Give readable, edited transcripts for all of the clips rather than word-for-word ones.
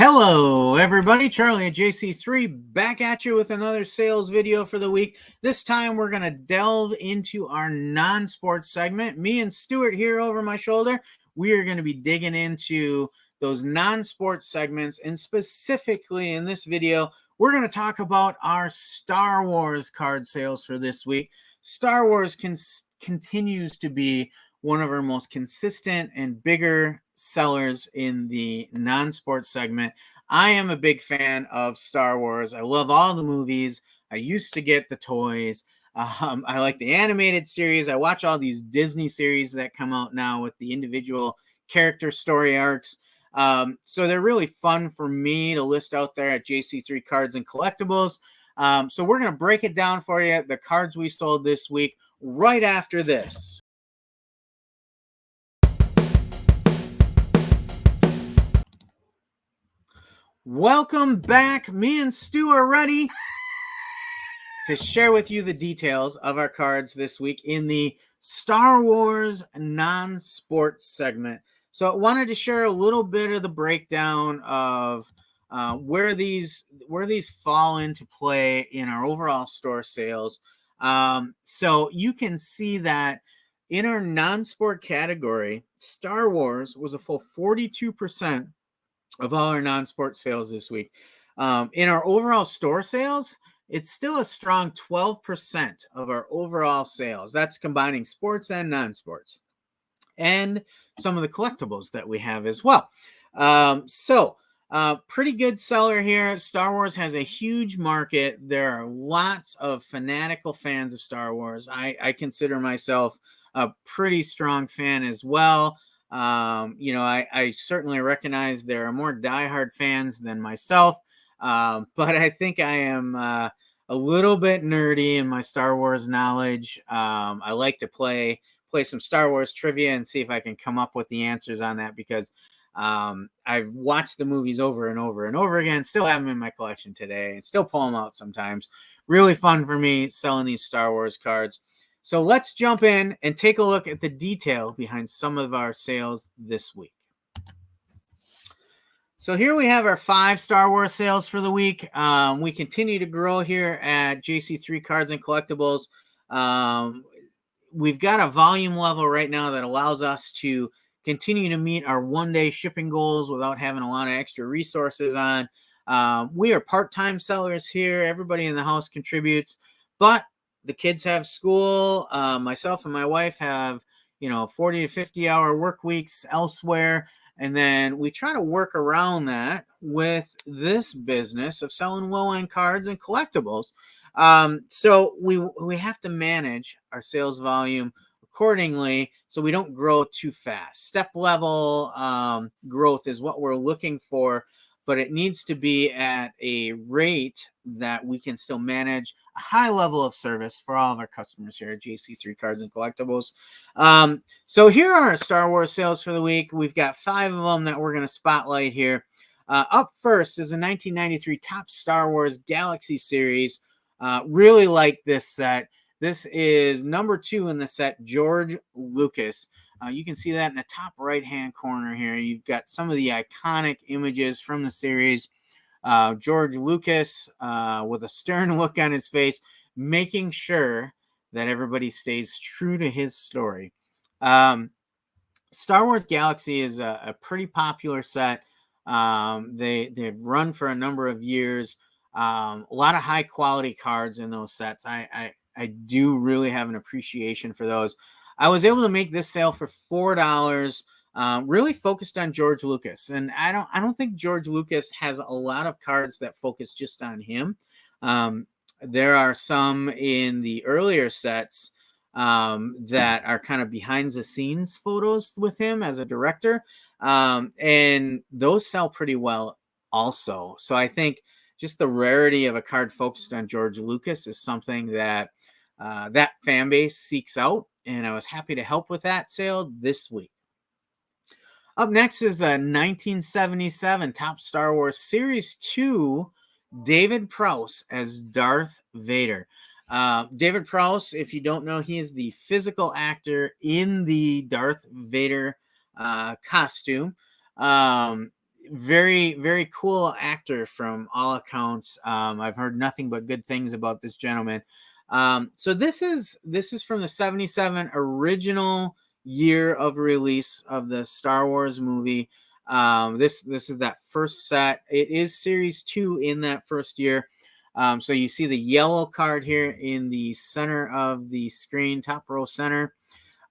Hello, everybody. Charlie at JC3 back at you with another sales video for the week. This time we're going to delve into our non-sports segment. Me and Stuart here over my shoulder, we are going to be digging into those non-sports segments, and specifically in this video, we're going to talk about our Star Wars card sales for this week. Star Wars continues to be one of our most consistent and bigger sellers in the non-sports segment. I am a big fan of Star Wars. I love all the movies. I used to get the toys. I like the animated series. I watch all these Disney series that come out now with the individual character story arcs. So they're really fun for me to list out there at JC3 Cards and Collectibles. So we're going to break it down for you, the cards we sold this week, right after this. Welcome back. Me and Stu are ready to share with you the details of our cards this week in the Star Wars non-sports segment. So I wanted to share a little bit of the breakdown of where these fall into play in our overall store sales. So you can see that in our non-sport category, Star Wars was a full 42% of all our non-sport sales this week. In our overall store sales, it's still a strong 12% of our overall sales. That's combining sports and non-sports, and some of the collectibles that we have as well. Pretty good seller here. Star Wars has a huge market. There are lots of fanatical fans of Star Wars. I consider myself a pretty strong fan as well. I certainly recognize there are more diehard fans than myself, but I think I am a little bit nerdy in my Star Wars knowledge. I like to play some Star Wars trivia and see if I can come up with the answers on that, because I've watched the movies over and over and over again, still have them in my collection today, and still pull them out sometimes. Really fun for me selling these Star Wars cards. So let's jump in and take a look at the detail behind some of our sales this week. So here we have our 5 Star Wars sales for the week. We continue to grow here at JC3 Cards and Collectibles. We've got a volume level right now that allows us to continue to meet our one-day shipping goals without having a lot of extra resources on. We are part-time sellers here. Everybody in the house contributes, but the kids have school. Myself and my wife have, 40 to 50 hour work weeks elsewhere. And then we try to work around that with this business of selling low-end cards and collectibles. So we have to manage our sales volume accordingly so we don't grow too fast. Step level growth is what we're looking for, but it needs to be at a rate that we can still manage a high level of service for all of our customers here at JC3 Cards and Collectibles. So here are our Star Wars sales for the week. We've got 5 of them that we're going to spotlight here. Up first is a 1993 Topps Star Wars Galaxy series. Really like this set. This is number 2 in the set, George Lucas. You can see that in the top right-hand corner here. You've got some of the iconic images from the series. George Lucas with a stern look on his face, making sure that everybody stays true to his story. Star Wars Galaxy is a pretty popular set. They've run for a number of years. A lot of high-quality cards in those sets. I do really have an appreciation for those. I was able to make this sale for $4, really focused on George Lucas. And I don't think George Lucas has a lot of cards that focus just on him. There are some in the earlier sets that are kind of behind the scenes photos with him as a director. And those sell pretty well also. So I think just the rarity of a card focused on George Lucas is something that that fan base seeks out, and I was happy to help with that sale this week. Up next is a 1977 Topps Star Wars Series 2, David Prowse as Darth Vader. David Prowse, if you don't know, he is the physical actor in the Darth Vader costume. very, very cool actor from all accounts. I've heard nothing but good things about this gentleman. So this is from the 77 original year of release of the Star Wars movie. This is that first set. It is series 2 in that first year. So you see the yellow card here in the center of the screen, top row center.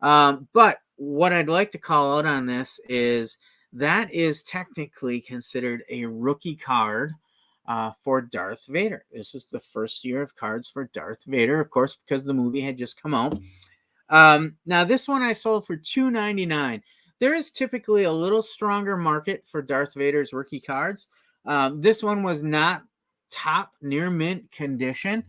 But what I'd like to call out on this is that is technically considered a rookie card for Darth Vader. This is the first year of cards for Darth Vader, of course, because the movie had just come out. Now, this one I sold for $2.99. There is typically a little stronger market for Darth Vader's rookie cards. This one was not top near mint condition,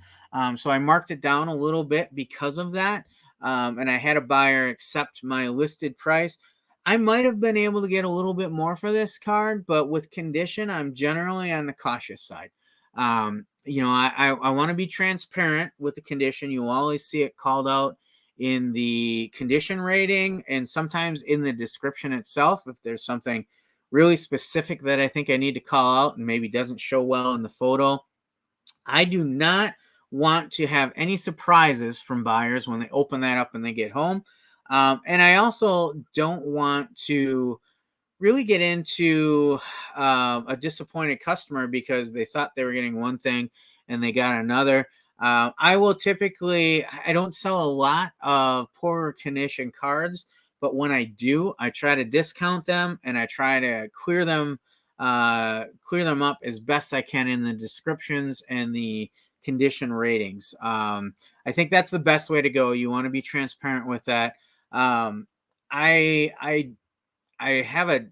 so I marked it down a little bit because of that. And I had a buyer accept my listed price. I might have been able to get a little bit more for this card, but with condition, I'm generally on the cautious side. I want to be transparent with the condition. You always see it called out in the condition rating and sometimes in the description itself if there's something really specific that I think I need to call out and maybe doesn't show well in the photo. I do not want to have any surprises from buyers when they open that up and they get home. And I also don't want to really get into a disappointed customer because they thought they were getting one thing and they got another. I will typically, I don't sell a lot of poorer condition cards, but when I do, I try to discount them and I try to clear them up as best I can in the descriptions and the condition ratings. I think that's the best way to go. You want to be transparent with that. I have a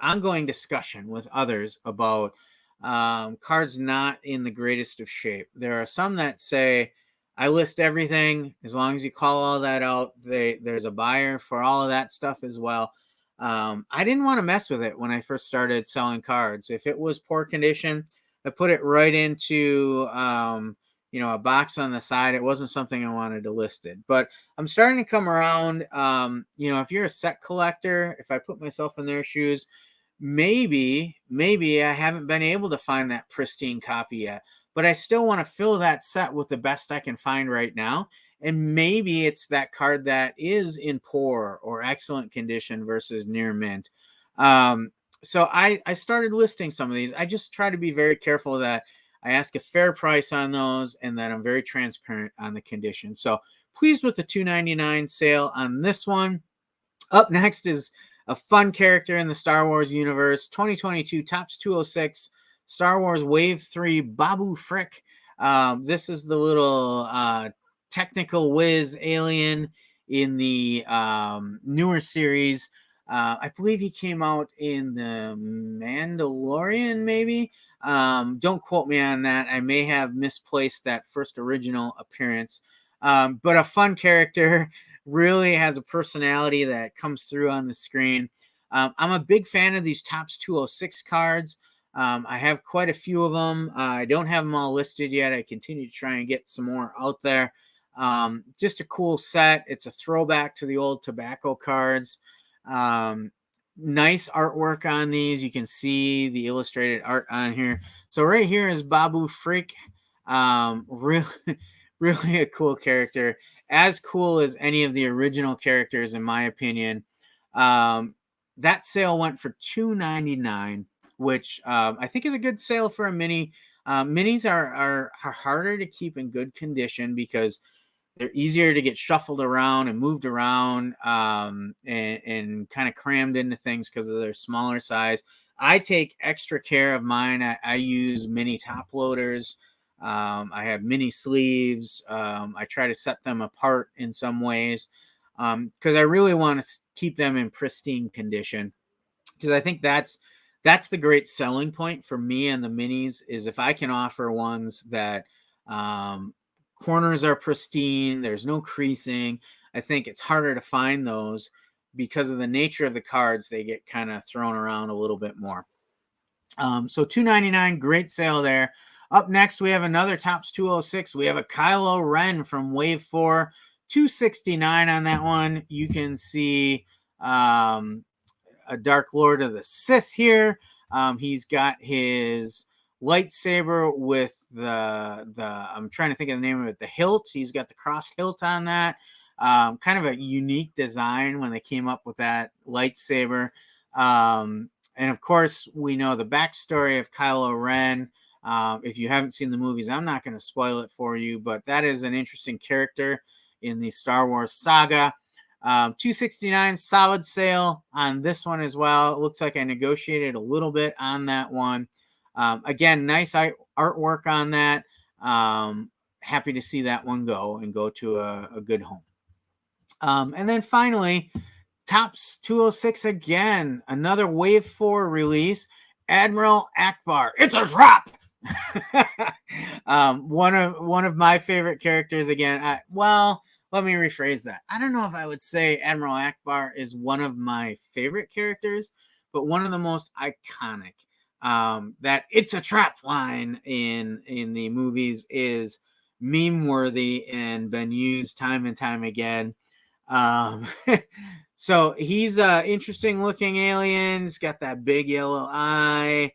ongoing discussion with others about cards not in the greatest of shape. There are some that say, I list everything as long as you call all that out. There's a buyer for all of that stuff as well. I didn't want to mess with it when I first started selling cards. If it was poor condition, I put it right into a box on the side. It wasn't something I wanted to listed, but I'm starting to come around. If you're a set collector, if I put myself in their shoes, maybe I haven't been able to find that pristine copy yet, but I still want to fill that set with the best I can find right now. And maybe it's that card that is in poor or excellent condition versus near mint. So I started listing some of these. I just try to be very careful that I ask a fair price on those and that I'm very transparent on the condition. So pleased with the $2.99 sale on this one. Up next is a fun character in the Star Wars universe, 2022 Topps 206 Star Wars Wave 3 Babu Frick. This is the little technical whiz alien in the newer series. I believe he came out in the Mandalorian, maybe. Don't quote me on that. I may have misplaced that first original appearance. But a fun character, really has a personality that comes through on the screen. I'm a big fan of these Topps 206 cards. I have quite a few of them. I don't have them all listed yet. I continue to try and get some more out there. Just a cool set. It's a throwback to the old tobacco cards. Nice artwork on these. You can see the illustrated art on here. So right here is Babu Frick. Really, really a cool character. As cool as any of the original characters, in my opinion. That sale went for $2.99, which I think is a good sale for a mini. Minis are harder to keep in good condition because they're easier to get shuffled around and moved around and kind of crammed into things because of their smaller size. I take extra care of mine. I use mini top loaders. I have mini sleeves. I try to set them apart in some ways because I really want to keep them in pristine condition, because I think that's the great selling point for me and the minis is if I can offer ones that corners are pristine, there's no creasing. I think it's harder to find those because of the nature of the cards. They get kind of thrown around a little bit more. So $2.99, great sale there. Up next, we have another Topps 206. We have a Kylo Ren from Wave 4, $2.69 on that one. You can see a Dark Lord of the Sith here. He's got his lightsaber with the I'm trying to think of the name of it, the hilt. He's got the cross hilt on that. Kind of a unique design when they came up with that lightsaber. And of course, we know the backstory of Kylo Ren. If you haven't seen the movies, I'm not going to spoil it for you, but that is an interesting character in the Star Wars saga. $269 solid sale on this one as well. It looks like I negotiated a little bit on that one. Again, nice artwork on that. Happy to see that one go to a good home. And then finally, Topps 206 again, another Wave 4 release, Admiral Ackbar. It's a drop. One of my favorite characters again. Well, let me rephrase that. I don't know if I would say Admiral Ackbar is one of my favorite characters, but one of the most iconic. That "it's a trap" line in the movies is meme worthy and been used time and time again. So he's a interesting looking alien. He's got that big yellow eye.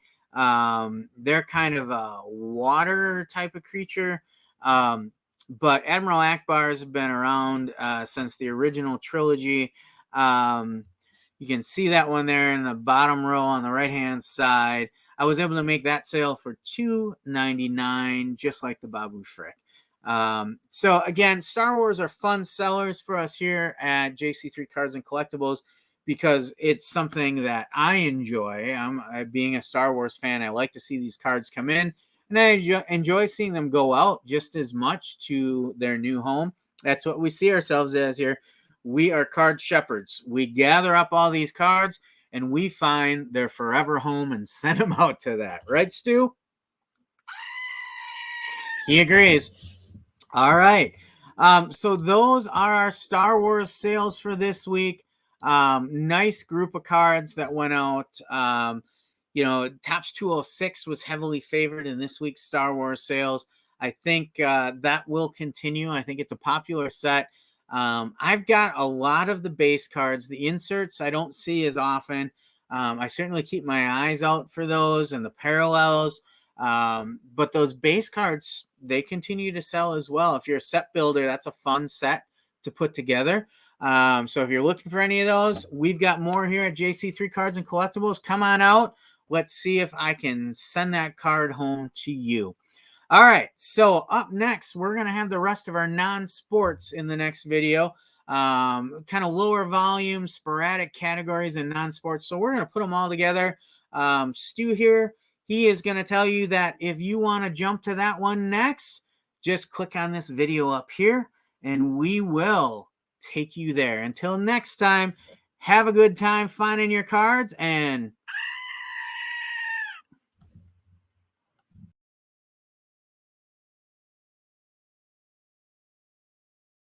They're kind of a water type of creature. But Admiral Ackbar has been around since the original trilogy. You can see that one there in the bottom row on the right hand side. I was able to make that sale for $2.99, just like the Babu Frick. So again, Star Wars are fun sellers for us here at JC3 Cards and Collectibles because it's something that I enjoy. Being a Star Wars fan, I like to see these cards come in, and I enjoy seeing them go out just as much to their new home. That's what we see ourselves as here. We are card shepherds. We gather up all these cards and we find their forever home and send them out to that. Right, Stu? He agrees. All right. So those are our Star Wars sales for this week. Nice group of cards that went out. Topps 206 was heavily favored in this week's Star Wars sales. I think that will continue. I think it's a popular set. I've got a lot of the base cards. The inserts I don't see as often. I certainly keep my eyes out for those and the parallels. But those base cards, they continue to sell as well. If you're a set builder, that's a fun set to put together. So if you're looking for any of those, we've got more here at JC3 Cards and Collectibles. Come on out. Let's see if I can send that card home to you. All right. So up next, we're going to have the rest of our non-sports in the next video. Kind of lower volume, sporadic categories and non-sports. So we're going to put them all together. Stu here. He is going to tell you that if you want to jump to that one next, just click on this video up here and we will take you there. Until next time, have a good time finding your cards and